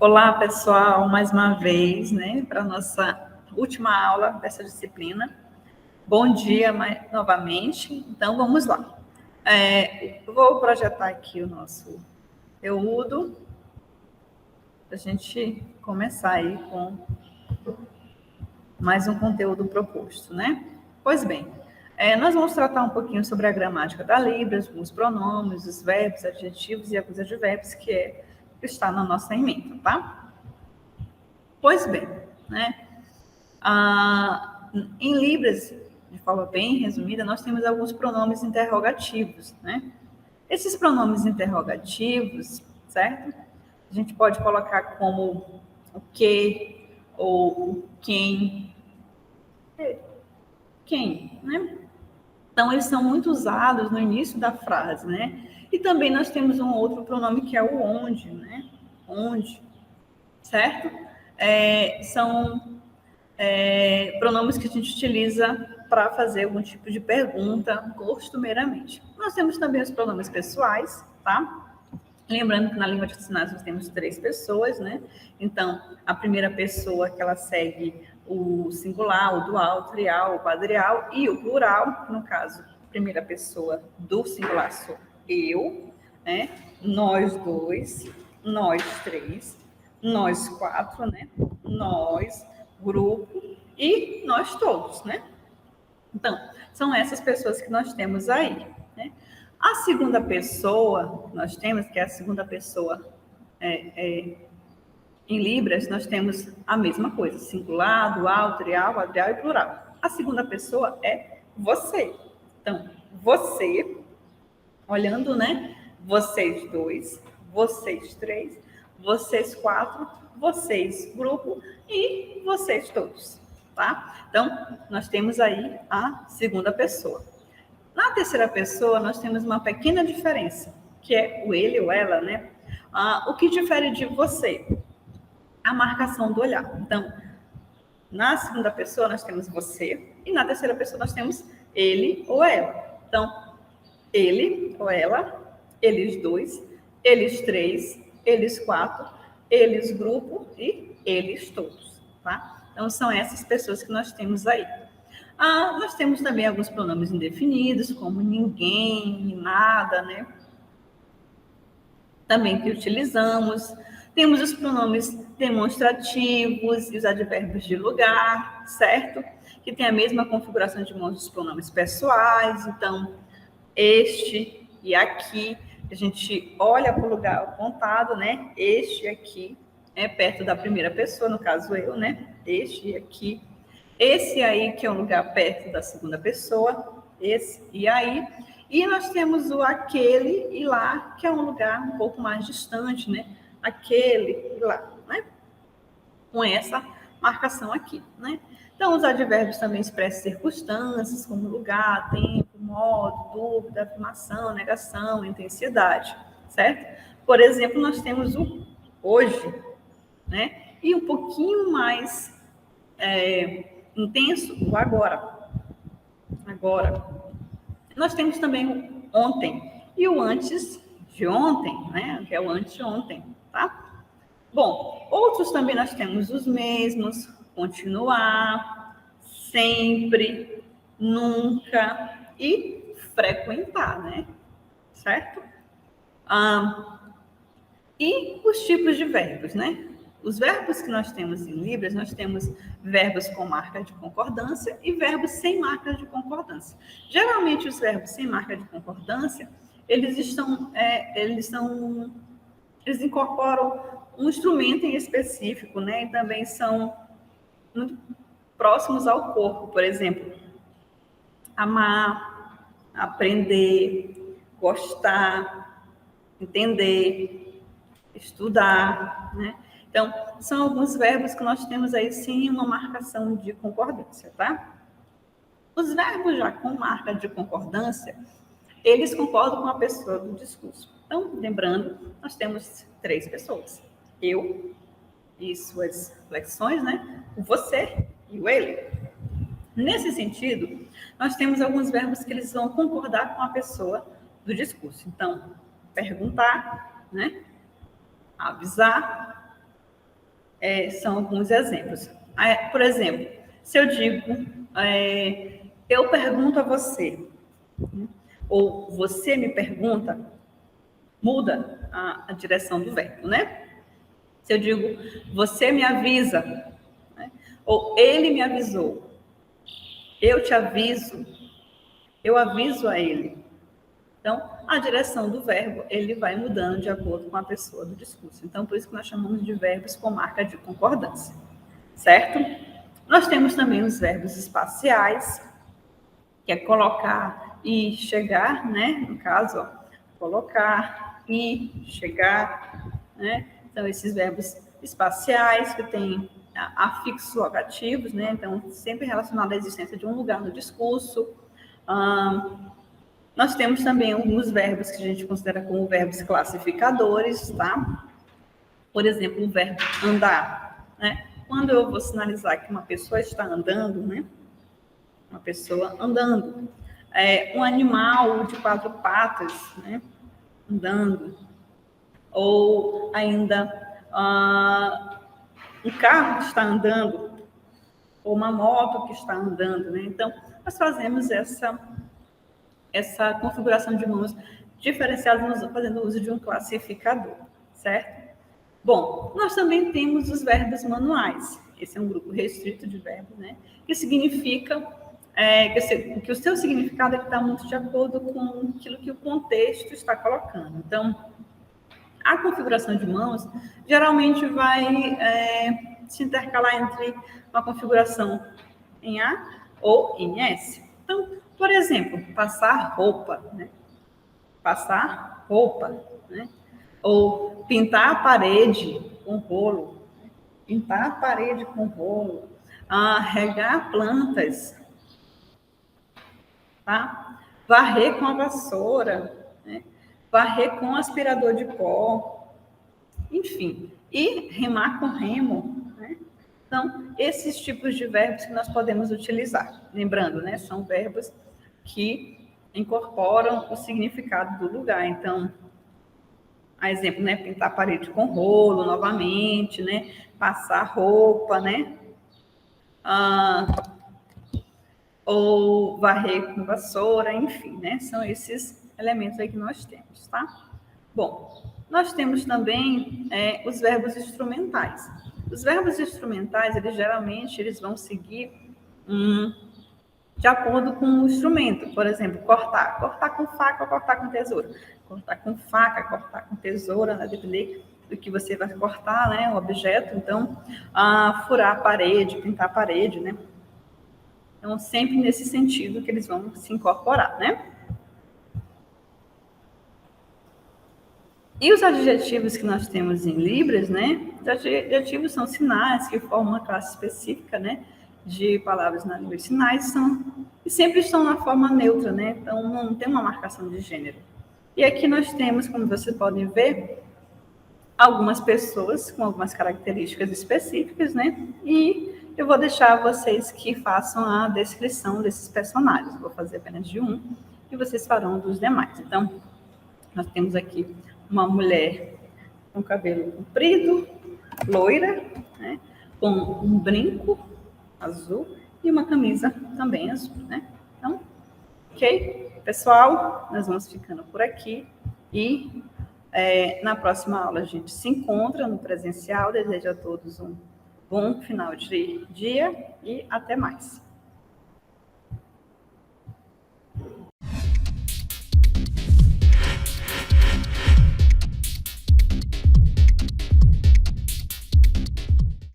Olá, pessoal, mais uma vez, né, para a nossa última aula dessa disciplina. Bom dia novamente. Então, vamos lá. Eu vou projetar aqui o nosso conteúdo para a gente começar aí com mais um conteúdo proposto, né? Pois bem, nós vamos tratar um pouquinho sobre a gramática da Libras, os pronomes, os verbos, adjetivos e alguns advérbios que está na nossa ementa, tá? Pois bem, né? Em Libras, de forma bem resumida, nós temos alguns pronomes interrogativos, né? Esses pronomes interrogativos, certo? A gente pode colocar como o que ou o quem, né? Então, eles são muito usados no início da frase, né? E também nós temos um outro pronome que é o onde, né? Onde, certo? São pronomes que a gente utiliza para fazer algum tipo de pergunta costumeiramente. Nós temos também os pronomes pessoais, tá? Lembrando que na língua de sinais nós temos 3 pessoas, né? Então, a primeira pessoa que ela segue o singular, o dual, o trial, o quadrial e o plural, no caso, a primeira pessoa do singular sou eu, né? Nós 2, nós 3, nós 4, né? Nós, grupo e nós todos, né? Então, são essas pessoas que nós temos aí, né? A segunda pessoa nós temos, que é a segunda pessoa em Libras, nós temos a mesma coisa, singular, dual, trial, quadrial e plural. A segunda pessoa é você. Então, você, olhando, né? Vocês 2, vocês 3, vocês 4, vocês grupo e vocês todos, tá? Então, nós temos aí a segunda pessoa. Na terceira pessoa, nós temos uma pequena diferença, que é o ele ou ela, né? O que difere de você? A marcação do olhar. Então, na segunda pessoa, nós temos você, e na terceira pessoa, nós temos ele ou ela. Então, ele ou ela, eles 2, eles 3, eles 4, eles grupo e eles todos, tá? Então, são essas pessoas que nós temos aí. Nós temos também alguns pronomes indefinidos, como ninguém, nada, né? Também que utilizamos. Temos os pronomes demonstrativos e os advérbios de lugar, certo? Que tem a mesma configuração de dos pronomes pessoais. Então, este e aqui, a gente olha para o lugar apontado, né? Este aqui é perto da primeira pessoa, no caso eu, né? Este aqui. Esse aí, que é um lugar perto da segunda pessoa, esse e aí. E nós temos o aquele e lá, que é um lugar um pouco mais distante, né? Aquele e lá, né? Com essa marcação aqui, né? Então, os advérbios também expressam circunstâncias, como lugar, tempo, modo, dúvida, afirmação, negação, intensidade, certo? Por exemplo, nós temos o hoje, né? E um pouquinho mais intenso, o agora. Agora. Nós temos também o ontem e o antes de ontem, né? Que é o antes de ontem, tá? Bom, outros também nós temos os mesmos, continuar, sempre, nunca e frequentar, né? Certo? E os tipos de verbos, né? Os verbos que nós temos em Libras, nós temos verbos com marca de concordância e verbos sem marca de concordância. Geralmente, os verbos sem marca de concordância, eles incorporam um instrumento em específico, né? E também são muito próximos ao corpo, por exemplo, amar, aprender, gostar, entender, estudar, né? Então, são alguns verbos que nós temos aí sem uma marcação de concordância, tá? Os verbos já com marca de concordância, eles concordam com a pessoa do discurso. Então, lembrando, nós temos 3 pessoas. Eu e suas flexões, né? O você e o ele. Nesse sentido, nós temos alguns verbos que eles vão concordar com a pessoa do discurso. Então, perguntar, né? Avisar, são alguns exemplos. Por exemplo, se eu digo, eu pergunto a você, ou você me pergunta, muda a direção do verbo, né? Se eu digo, você me avisa, né? Ou ele me avisou, eu te aviso, eu aviso a ele. Então, a direção do verbo, ele vai mudando de acordo com a pessoa do discurso. Então, por isso que nós chamamos de verbos com marca de concordância, certo? Nós temos também os verbos espaciais, que é colocar e chegar, né? No caso, ó, colocar e chegar, né? Então, esses verbos espaciais que têm afixos locativos, né? Então, sempre relacionado à existência de um lugar no discurso. Nós temos também alguns verbos que a gente considera como verbos classificadores, tá? Por exemplo, o verbo andar, né? Quando eu vou sinalizar que uma pessoa está andando, né? Uma pessoa andando. Um animal de 4 patas, né? Andando. Ou ainda um carro que está andando, ou uma moto que está andando, né? Então, nós fazemos essa configuração de mãos diferenciadas fazendo uso de um classificador, certo? Bom, nós também temos os verbos manuais. Esse é um grupo restrito de verbos, né? Que significa que o seu significado está muito de acordo com aquilo que o contexto está colocando. Então, a configuração de mãos geralmente vai se intercalar entre uma configuração em A ou em S. Então, por exemplo, passar roupa, né? Passar roupa, né? Ou pintar a parede com rolo, pintar a parede com rolo, regar plantas, tá? Varrer com a vassoura, né? Varrer com aspirador de pó, enfim, e remar com remo, né? Então, esses tipos de verbos que nós podemos utilizar. Lembrando, né, são verbos que incorporam o significado do lugar. Então, a exemplo, né, pintar a parede com rolo, novamente, né, passar roupa, né, ou varrer com vassoura, enfim, né, são esses elementos aí que nós temos, tá? Bom, nós temos também os verbos instrumentais. Os verbos instrumentais, eles vão seguir de acordo com o instrumento. Por exemplo, cortar. Cortar com faca ou cortar com tesoura. Cortar com faca, cortar com tesoura, né? Depender do que você vai cortar, né? O objeto. Então, furar a parede, pintar a parede, né? Então, sempre nesse sentido que eles vão se incorporar, né? E os adjetivos que nós temos em Libras, né? Os adjetivos são sinais que formam uma classe específica, né? De palavras na língua de sinais e sempre estão na forma neutra, né? Então, não tem uma marcação de gênero. E aqui nós temos, como vocês podem ver, algumas pessoas com algumas características específicas, né? E eu vou deixar vocês que façam a descrição desses personagens. Vou fazer apenas de um e vocês farão dos demais. Então, nós temos aqui uma mulher com cabelo comprido, loira, né? Com um brinco azul e uma camisa também azul, né? Então, ok? Pessoal, nós vamos ficando por aqui e na próxima aula a gente se encontra no presencial. Desejo a todos um bom final de dia e até mais.